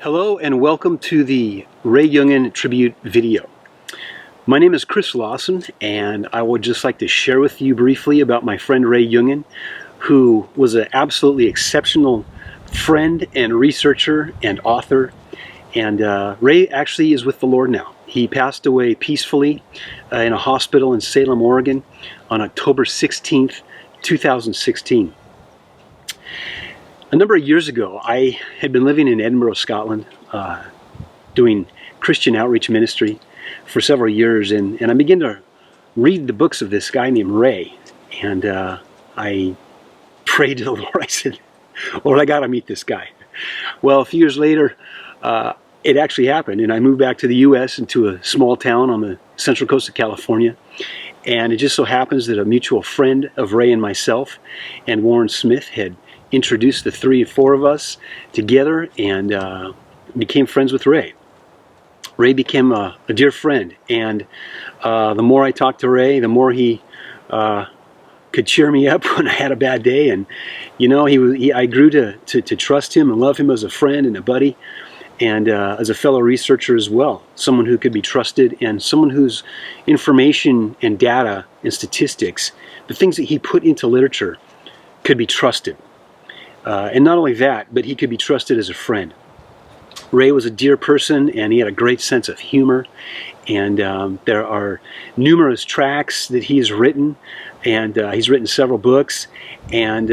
Hello and welcome to the Ray Yungen tribute video. My name is Chris Lawson, and I would just like to share with you briefly about my friend Ray Yungen, who was an absolutely exceptional friend and researcher and author. And Ray actually is with the Lord now. He passed away peacefully in a hospital in Salem, Oregon on October 16th, 2016. A number of years ago, I had been living in Edinburgh, Scotland, doing Christian outreach ministry for several years, and I began to read the books of this guy named Ray, and I prayed to the Lord. I said, Lord, I got to meet this guy. Well, a few years later, it actually happened, and I moved back to the U.S. into a small town on the central coast of California, and it just so happens that a mutual friend of Ray and myself and Warren Smith had introduced the three or four of us together and became friends with Ray. Ray became a dear friend, and the more I talked to Ray, the more he could cheer me up when I had a bad day. And you know, I grew to trust him and love him as a friend and a buddy, and as a fellow researcher as well, someone who could be trusted and someone whose information and data and statistics, the things that he put into literature, could be trusted. And not only that, but he could be trusted as a friend. Ray was a dear person, and he had a great sense of humor. And there are numerous tracts that he's written, and he's written several books. And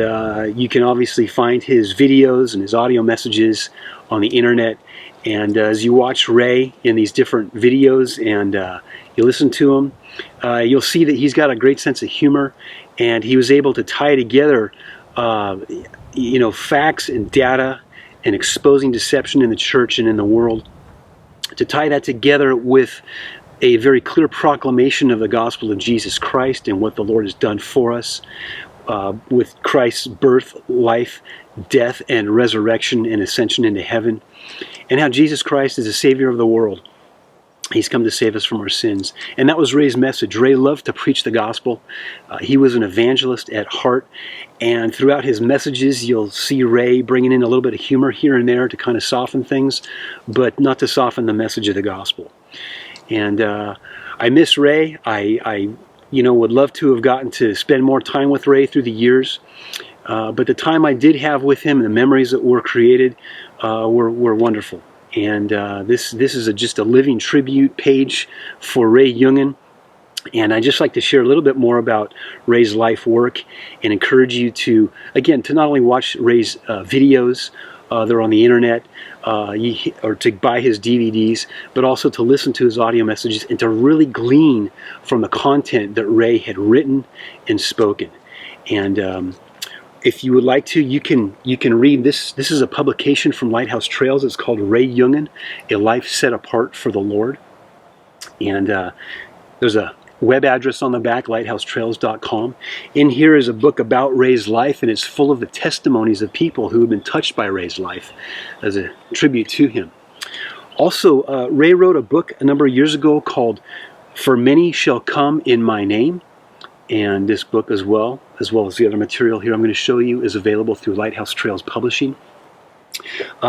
you can obviously find his videos and his audio messages on the internet. And as you watch Ray in these different videos and you listen to him, you'll see that he's got a great sense of humor, and he was able to tie together facts and data and exposing deception in the church and in the world, to tie that together with a very clear proclamation of the gospel of Jesus Christ and what the Lord has done for us, with Christ's birth, life, death, and resurrection and ascension into heaven, and how Jesus Christ is the Savior of the world. He's come to save us from our sins. And that was Ray's message. Ray loved to preach the gospel. He was an evangelist at heart. And throughout his messages, you'll see Ray bringing in a little bit of humor here and there to kind of soften things, but not to soften the message of the gospel. And I miss Ray. I would love to have gotten to spend more time with Ray through the years. But the time I did have with him and the memories that were created were wonderful. And this is just a living tribute page for Ray Yungen. And I'd just like to share a little bit more about Ray's life work and encourage you to, again, to not only watch Ray's videos, they're on the internet, or to buy his DVDs, but also to listen to his audio messages and to really glean from the content that Ray had written and spoken. And if you would like to, you can read this. This is a publication from Lighthouse Trails. It's called Ray Yungen, A Life Set Apart for the Lord. And there's a web address on the back, lighthousetrails.com. In here is a book about Ray's life, and it's full of the testimonies of people who have been touched by Ray's life as a tribute to him. Also, Ray wrote a book a number of years ago called For Many Shall Come in My Name. And this book as well as the other material here I'm going to show you, is available through Lighthouse Trails Publishing.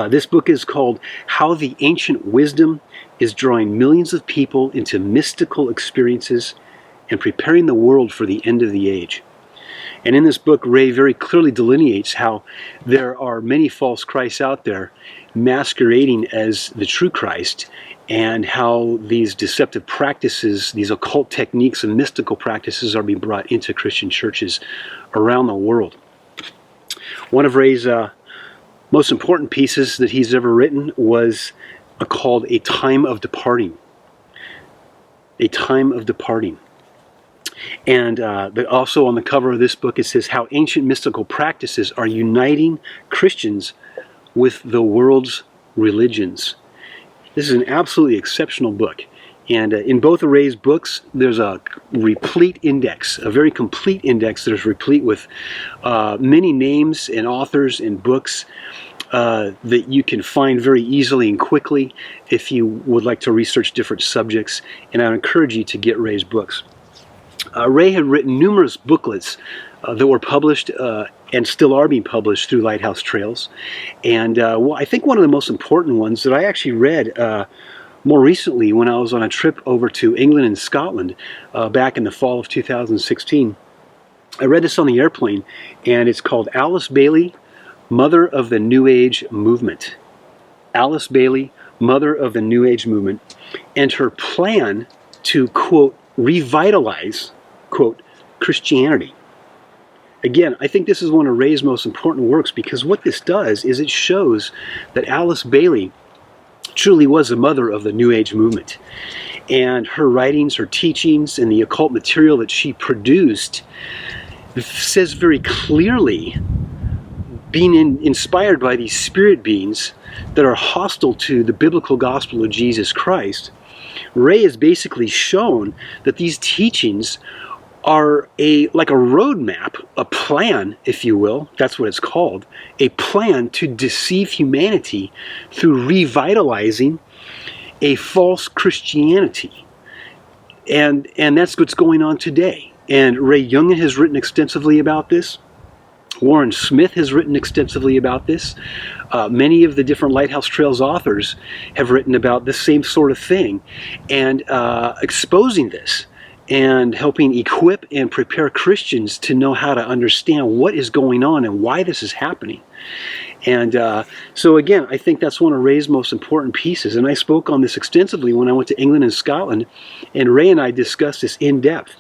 This book is called How the Ancient Wisdom is Drawing Millions of People into Mystical Experiences and Preparing the World for the End of the Age. And in this book, Ray very clearly delineates how there are many false Christs out there masquerading as the true Christ, and how these deceptive practices, these occult techniques and mystical practices are being brought into Christian churches around the world. One of Ray's most important pieces that he's ever written was called A Time of Departing. A Time of Departing. And also on the cover of this book, it says how ancient mystical practices are uniting Christians with the world's religions. This is an absolutely exceptional book. And in both of Ray's books, there's a replete index, a very complete index that is replete with many names and authors and books that you can find very easily and quickly if you would like to research different subjects. And I would encourage you to get Ray's books. Ray had written numerous booklets that were published and still are being published through Lighthouse Trails. And well, I think one of the most important ones that I actually read more recently when I was on a trip over to England and Scotland back in the fall of 2016. I read this on the airplane, and it's called Alice Bailey, Mother of the New Age Movement. Alice Bailey, Mother of the New Age Movement, and her plan to, quote, revitalize, quote, Christianity. Again, I think this is one of Ray's most important works, because what this does is it shows that Alice Bailey truly was the mother of the New Age movement. And her writings, her teachings, and the occult material that she produced says very clearly, being inspired by these spirit beings that are hostile to the biblical gospel of Jesus Christ, Ray has basically shown that these teachings are like a roadmap, a plan, if you will, that's what it's called, a plan to deceive humanity through revitalizing a false Christianity. And that's what's going on today. And Ray Yungen has written extensively about this. Warren Smith has written extensively about this. Many of the different Lighthouse Trails authors have written about this same sort of thing, and exposing this and helping equip and prepare Christians to know how to understand what is going on and why this is happening. And so again, I think that's one of Ray's most important pieces. And I spoke on this extensively when I went to England and Scotland, and Ray and I discussed this in depth.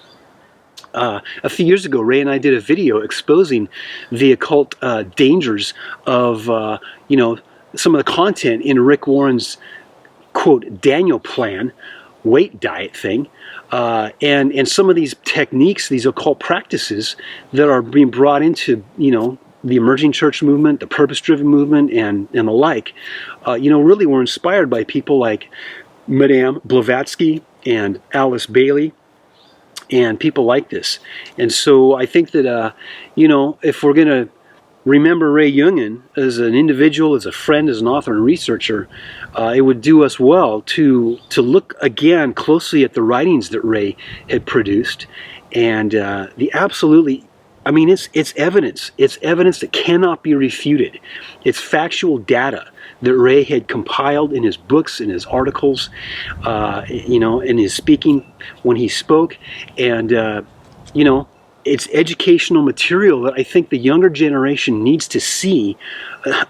A few years ago, Ray and I did a video exposing the occult dangers of, some of the content in Rick Warren's, quote, Daniel plan, weight diet thing, and some of these techniques, these occult practices that are being brought into, the emerging church movement, the purpose-driven movement, and the like, really were inspired by people like Madame Blavatsky and Alice Bailey, and people like this. And so I think that, if we're going to remember Ray Yungen as an individual, as a friend, as an author and researcher, it would do us well to look again closely at the writings that Ray had produced. And it's evidence. It's evidence that cannot be refuted. It's factual data that Ray had compiled in his books, in his articles, in his speaking when he spoke. And, it's educational material that I think the younger generation needs to see,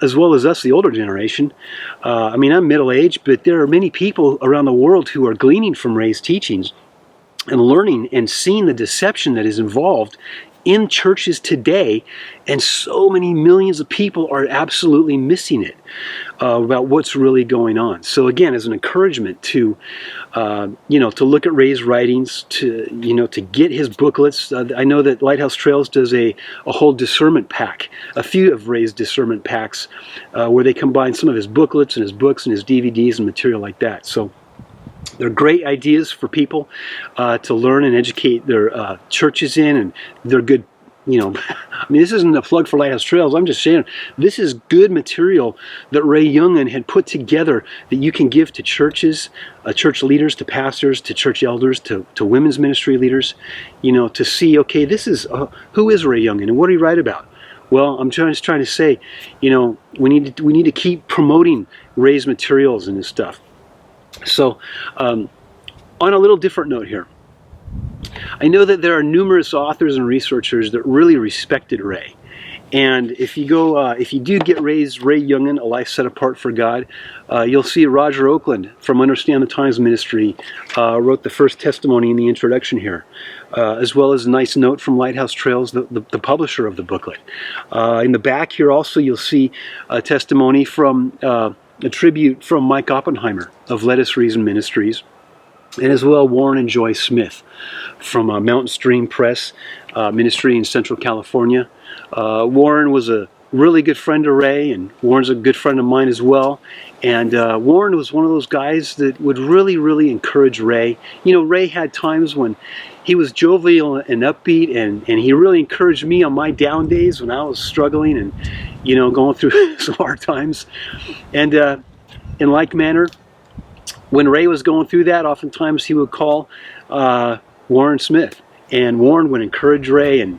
as well as us, the older generation. I'm middle-aged, but there are many people around the world who are gleaning from Ray's teachings and learning and seeing the deception that is involved in churches today, and so many millions of people are absolutely missing it about what's really going on. So again, as an encouragement to look at Ray's writings, to get his booklets. I know that Lighthouse Trails does a whole discernment pack, a few of Ray's discernment packs, where they combine some of his booklets and his books and his DVDs and material like that. So they're great ideas for people to learn and educate their churches in, and they're good. This isn't a plug for Lighthouse Trails. I'm just saying this is good material that Ray Yungen had put together that you can give to churches, church leaders, to pastors, to church elders, to women's ministry leaders, to see, okay, this is who is Ray Yungen and what did he write about? Well, I'm just trying to say, we need to keep promoting Ray's materials and his stuff. So, on a little different note here, I know that there are numerous authors and researchers that really respected Ray. And if you do get Ray Yungen, A Life Set Apart for God, you'll see Roger Oakland from Understand the Times Ministry wrote the first testimony in the introduction here, as well as a nice note from Lighthouse Trails, the publisher of the booklet. In the back here also you'll see a testimony from a tribute from Mike Oppenheimer of Let Us Reason Ministries, and as well Warren and Joy Smith from Mountain Stream Press Ministry in Central California. Warren was a really good friend of Ray, and Warren's a good friend of mine as well. And Warren was one of those guys that would really, really encourage Ray. Ray had times when he was jovial and upbeat, and he really encouraged me on my down days when I was struggling and, going through some hard times. And in like manner, when Ray was going through that, oftentimes he would call Warren Smith, and Warren would encourage Ray and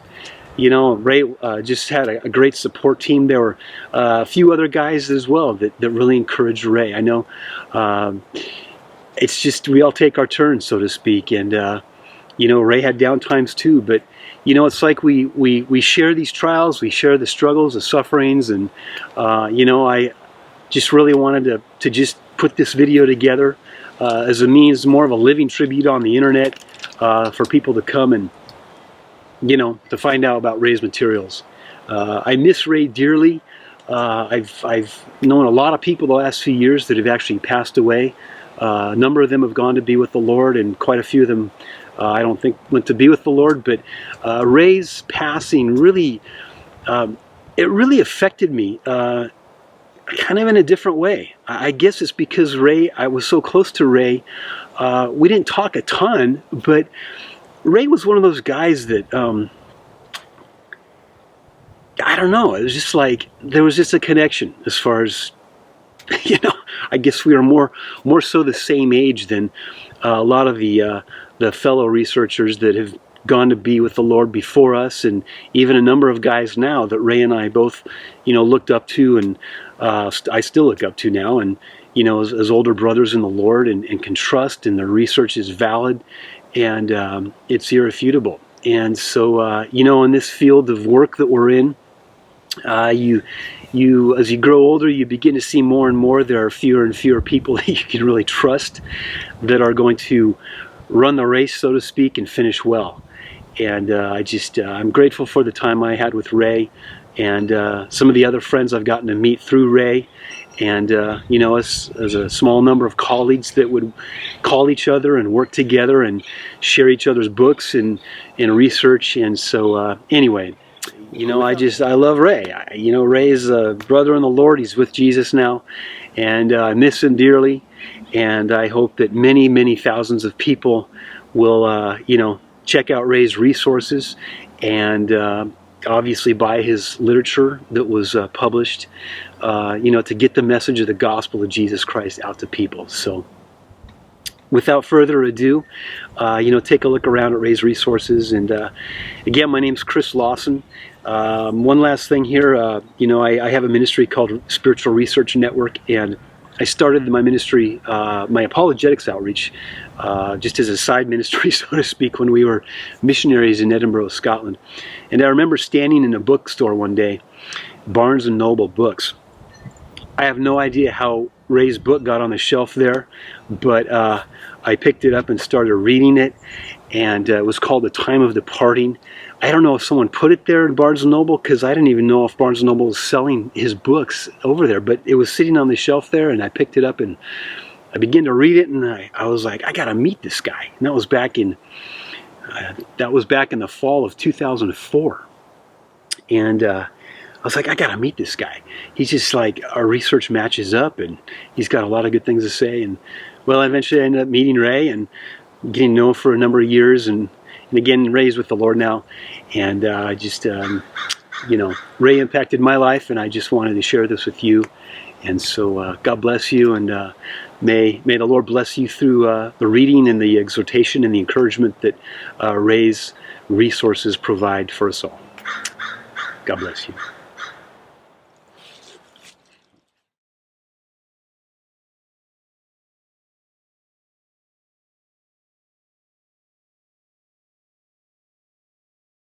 Ray just had a great support team. There were a few other guys as well that really encouraged Ray. I know it's just we all take our turn, so to speak, and Ray had down times too, but it's like we share these trials, we share the struggles, the sufferings, and I just really wanted to just put this video together as a means, more of a living tribute on the internet for people to come and to find out about Ray's materials. I miss Ray dearly. I've known a lot of people the last few years that have actually passed away. A number of them have gone to be with the Lord, and quite a few of them I don't think went to be with the Lord. But Ray's passing really, it really affected me kind of in a different way. I guess it's because I was so close to Ray. We didn't talk a ton, but Ray was one of those guys that, I don't know, it was just like, there was just a connection as far as, I guess we were more so the same age than a lot of the fellow researchers that have gone to be with the Lord before us, and even a number of guys now that Ray and I both, looked up to, and I still look up to now, and as older brothers in the Lord, and can trust, and their research is valid, and it's irrefutable. And so in this field of work that we're in, as you grow older, you begin to see more and more there are fewer and fewer people that you can really trust that are going to run the race, so to speak, and finish well. And I'm grateful for the time I had with Ray, and some of the other friends I've gotten to meet through Ray, and as a small number of colleagues that would call each other and work together and share each other's books and research. And so anyway, I love Ray. Ray is a brother in the Lord. He's with Jesus now, and I miss him dearly. And I hope that many, many thousands of people will, check out Ray's resources, and obviously buy his literature that was published, to get the message of the gospel of Jesus Christ out to people. So without further ado, take a look around at Ray's resources. And again, my name's Chris Lawson. One last thing here, I have a ministry called Spiritual Research Network, and I started my ministry, my apologetics outreach, just as a side ministry, so to speak, when we were missionaries in Edinburgh, Scotland. And I remember standing in a bookstore one day, Barnes & Noble Books. I have no idea how Ray's book got on the shelf there, but I picked it up and started reading it, and it was called The Time of Departing. I don't know if someone put it there in Barnes & Noble, because I didn't even know if Barnes & Noble was selling his books over there, but it was sitting on the shelf there, and I picked it up and I began to read it, and I was like, I gotta meet this guy. And that was back in the fall of 2004, and I was like, I gotta meet this guy. He's just like, our research matches up, and he's got a lot of good things to say. And well, eventually I ended up meeting Ray and getting to know him for a number of years, and again, Ray's with the Lord now, and Ray impacted my life, and I just wanted to share this with you. And so God bless you, and may the Lord bless you through the reading and the exhortation and the encouragement that Ray's resources provide for us all. God bless you.